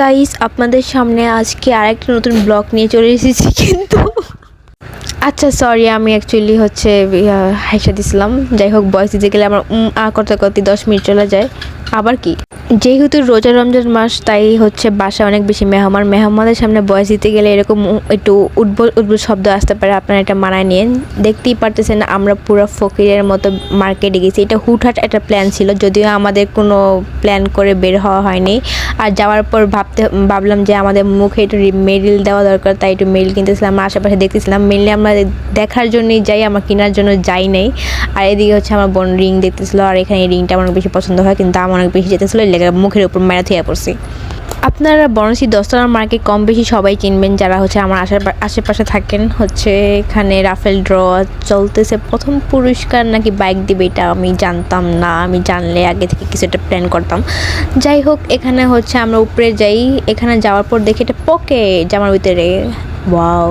Guys আপনাদের সামনে আজকে আরেকটা নতুন ব্লগ নিয়ে চলে এসেছি কিন্তু আচ্ছা সরি আমি অ্যাকচুয়ালি হচ্ছে হাইসা দিছিলাম। যাই হোক বয়স দিতে গেলে আমার করতে করতে 10 মিনিট চলে যায়। আবার কি যেহেতু রোজা রমজান মাস তাই হচ্ছে বাসায় অনেক বেশি মেহমানের সামনে বয়স দিতে গেলে এরকম একটু উদ্ভট শব্দ আসতে পারে, আপনারা এটা মানায় নিন। দেখতেই পারতেছেন আমরা পুরো ফকিরের মতো মার্কেটে গেছি। এটা হুটহাট একটা প্ল্যান ছিল, যদিও আমাদের কোনো প্ল্যান করে বের হওয়া হয়নি। আর যাওয়ার পর ভাবলাম যে আমাদের মুখে একটু মেরিল দেওয়া দরকার, তাই একটু মেরিল কিনতেছিলাম। আমরা আশেপাশে দেখতেছিলাম, মেনলি আমরা দেখার জন্যই যাই, আমরা কেনার জন্য যাই নাই। আর এদিকে হচ্ছে আমার বোন রিং দেখতেছিল, আর এখানে এই রিংটা আমার অনেক বেশি পছন্দ হয়, কিন্তু দাম অনেক বেশি যেতেছিলো, লেগে মুখের উপর মেরা থিয়া পড়ছি। আপনারা বনশ্রী 10 তলার মার্কেট কম বেশি সবাই চিনবেন যারা হচ্ছে আমার আশেপাশে থাকেন। হচ্ছে এখানে রাফেল ড্র চলতেছে, প্রথম পুরস্কার নাকি বাইক দিবে, এটা আমি জানতাম না। আমি জানলে আগে থেকে কিছু একটা প্ল্যান করতাম। যাই হোক এখানে হচ্ছে আমরা উপরে যাই, এখানে যাওয়ার পর দেখি এটা পকেট জামার ভিতরে, ওয়াও।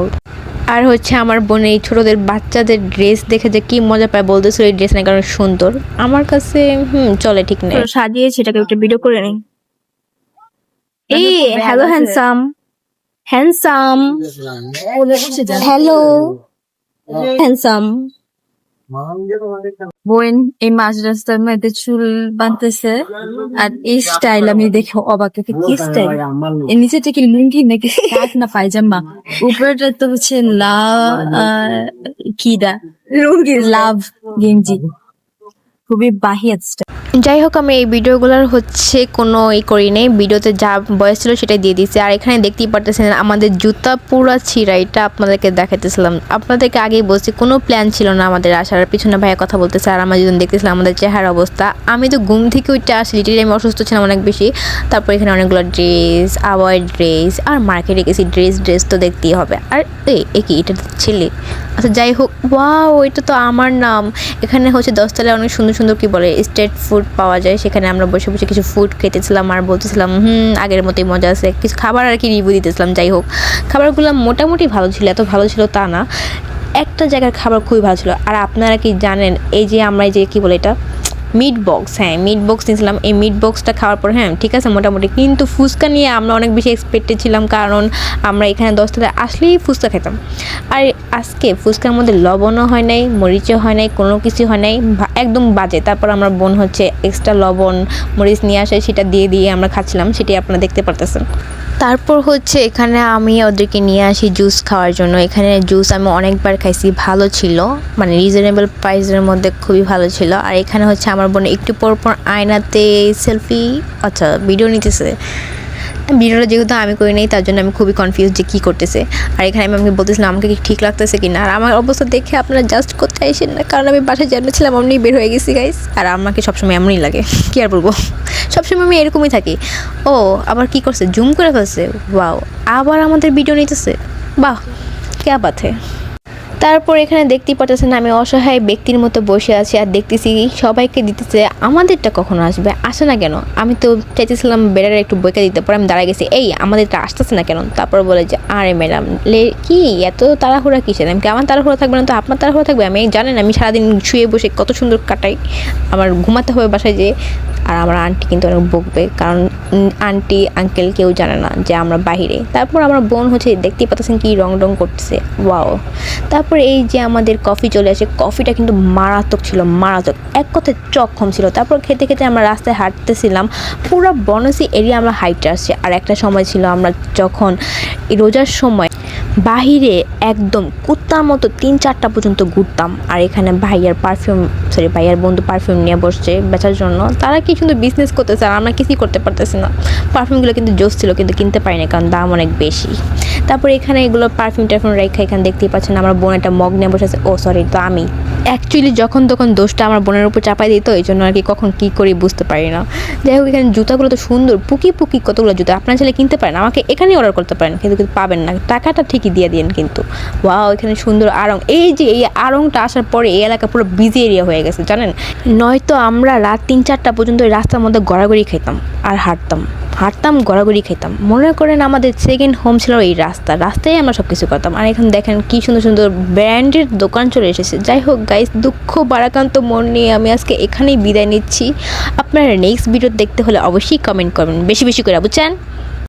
আর হচ্ছে আমার বোন এই ছোটোদের বাচ্চাদের ড্রেস দেখে যে কি মজা পায়, বলতেছিল এই ড্রেস নাকি অনেক সুন্দর। আমার কাছে চলে, ঠিক নেই, সাজিয়েছি, এটাকে একটা ভিডিও করে নিই। এই hello handsome handsome hello handsome বোন এই মাঝ রাস্তার মধ্যে চুল বাঁধতেছে, আর এই স্টাইল আমি দেখে অবাক। কি স্টাইল? এর নিচেটা কি লুঙ্গি নাকি শার্ট না পায়জামা? উপরেটা তো হচ্ছে কিডা লুঙ্গি, লাভ গেঞ্জি, খুবই বাহিয়াত স্টাইল। যাই হোক আমি এই ভিডিওগুলোর হচ্ছে কোনো করি নেই, ভিডিওতে যা বয়স ছিল সেটাই দিয়ে দিয়েছি। আর এখানে দেখতেই পারতেছেন আমাদের জুতা পুরা ছিঁড়া, এটা আপনাদেরকে দেখাতেছিলাম। আপনাদেরকে আগেই বলছি কোনো প্ল্যান ছিল না আমাদের আসার। পিছনে ভাইয়া কথা বলতেছে, আর আমরা যখন দেখতেছিলাম আমাদের চেহারা অবস্থা, আমি তো ঘুম থেকে উঠে আসি, লিটারলি আমি অসুস্থ ছিলাম অনেক বেশি। তারপর এখানে অনেকগুলো ড্রেস, আবার ড্রেস, আর মার্কেটে গেছি, ড্রেস তো দেখতেই হবে। আর কি এটা ছেলে? আচ্ছা যাই হোক, ওয়াও এটা তো আমার নাম। এখানে হচ্ছে 10 তলায় অনেক সুন্দর সুন্দর কি বলে স্ট্রিট ফুড পাওয়া যায়, সেখানে আমরা বসে বসে কিছু ফুড খেতেছিলাম আর বলতেছিলাম আগের মতোই মজা আছে, কিছু খাবার আর কি রিভিউ দিতেছিলাম। যাই হোক খাবারগুলো মোটামুটি ভালো ছিল, এত ভালো ছিল তা না, একটা জায়গার খাবার খুবই ভালো ছিল। আর আপনারা কি জানেন এই যে আমরা এই যে কি বলে এটা মিট বক্স, মিট বক্স নিয়েছিলাম। এই মিট বক্সটা খাওয়ার পর ঠিক আছে মোটামুটি, কিন্তু ফুচকা নিয়ে আমরা অনেক বেশি এক্সপেক্টেড ছিলাম, কারণ আমরা এখানে 10 তলায় আসলেই ফুচকা খেতাম। আর আজকে ফুচকার মধ্যে লবণও হয় নাই, মরিচও হয় নাই, কোনো কিছু হয় নাই, একদম বাজে। তারপর আমার বোন হচ্ছে এক্সট্রা লবণ মরিচ নিয়ে আসে, সেটা দিয়ে আমরা খাচ্ছিলাম, সেটাই আপনারা দেখতে পারতেছেন। তারপর হচ্ছে এখানে আমি ওদেরকে নিয়ে আসি জুস খাওয়ার জন্য। এখানে জুস আমি অনেকবার খাইছি, ভালো ছিল, মানে রিজনেবল প্রাইসের মধ্যে খুবই ভালো ছিল। আর এখানে হচ্ছে আমার বোন একটু পর আয়নাতে সেলফি, আচ্ছা ভিডিও নিতেছে। ভিডিওটা যেহেতু আমি করি নাই, তার জন্য আমি খুবই কনফিউজ যে কী করতেছে। আর এখানে আমি আমাকে বলতেছিলাম আমাকে কি ঠিক লাগতেছে কি না। আর আমার অবস্থা দেখে আপনারা জাস্ট করতে আসেন না, কারণ আমি বাসায় জানিয়েছিলাম এমনি বের হয়ে গেছি গাইস। আর আমাকে সবসময় এমনই লাগে, কী আর বলবো, সবসময় আমি এরকমই থাকি। ও আবার কি করছে, জুম করে ফেলছে, ওয়াও, আবার আমাদের ভিডিও নিতেছে, বাহ ক্যা বাত হ্যায়। তারপর এখানে দেখতেই পাচ্ছেন আমি অসহায় ব্যক্তির মতো বসে আছি আর দেখতেছি সবাইকে দিতেছে, আমাদেরটা কখনো আসে না কেন। আমি তো চাইতেছিলাম বেড়ারে একটু বইকা দিতে, পরে আমি দাঁড়ায় গেছি, এই আমাদেরটা আসতেছে না কেন। তারপর বলে যে আরে ম্যাডাম কি এত তাড়াহুড়া কিসের? আমি কি আমার তাড়াহুড়া থাকবে না তো আপনার তাড়াহুড়া থাকবে? আমি জানেন আমি সারাদিন শুয়ে বসে কত সুন্দর কাটাই, আমার ঘুমাতে হবে বাসায় যেয়ে। আর আমার আন্টি কিন্তু অনেক বকবে, কারণ আন্টি আঙ্কেল কেউ জানে না যে আমরা বাহিরে। তারপর আমার বোন হচ্ছে দেখতেই পাচ্ছেন কি রং করতেছে, ওয়াও। তারপর এই যে আমাদের কফি চলে আসে, কফিটা কিন্তু মারাত্মক ছিল, মারাত্মক, এক কথায় চক্ষম ছিল। তারপর খেতে খেতে আমরা রাস্তায় হাঁটতেছিলাম, পুরো বনশ্রী এরিয়া আমরা হাইটে আসছি। আর একটা সময় ছিল আমরা যখন রোজার সময় বাহিরে একদম কুত্তার মতো 3-4টা পর্যন্ত ঘুরতাম। আর এখানে ভাইয়ার বন্ধু পারফিউম নিয়ে বসছে বেচার জন্য। তারা কি সুন্দর বিজনেস করতেছে, আর আমরা কিছুই করতে পারতেছি না। পারফিউমগুলো কিন্তু জোস ছিল, কিন্তু কিনতে পারি না কারণ দাম অনেক বেশি। তারপর এখানে এগুলো পারফিউম রেখা এখানে দেখতেই পাচ্ছেন আমার বোন একটা মগ নিয়ে বসে আছে। ও সরি, তো আমি অ্যাকচুয়ালি যখন তখন দোষটা আমার বোনের উপর চাপাই দিত, এই জন্য আর কি কখন কী করি বুঝতে পারি না। যাই হোক এখানে জুতাগুলো তো সুন্দর, পুকি কতগুলো জুতা, আপনার ছেলে কিনতে পারেন, আমাকে এখানেই অর্ডার করতে পারেন, কিন্তু পাবেন না, টাকাটা ঠিকই দিয়ে দিন কিন্তু। ওয়াও এখানে সুন্দর আড়ং, এই যে এই আড়ংটা আসার পরে এই এলাকা পুরো বিজি এরিয়া হয়ে গেছে জানেন। নয়তো আমরা রাত 3-4টা পর্যন্ত ওই রাস্তার মধ্যে গড়াগড়ি খেতাম আর হাঁটতাম গড়াগড়ি খেতাম। মনে করেন আমাদের সেকেন্ড হোম ছিল এই রাস্তায় আমরা সব কিছু করতাম। আর এখন দেখেন কি সুন্দর সুন্দর ব্র্যান্ডের দোকান চলে এসেছে। যাই হোক গাইস, দুঃখ বারাকান্ত মন নিয়ে আমি আজকে এখানেই বিদায় নিচ্ছি। আপনারা নেক্সট ভিডিও দেখতে হলে অবশ্যই কমেন্ট করবেন, বেশি করে, বুঝছেন।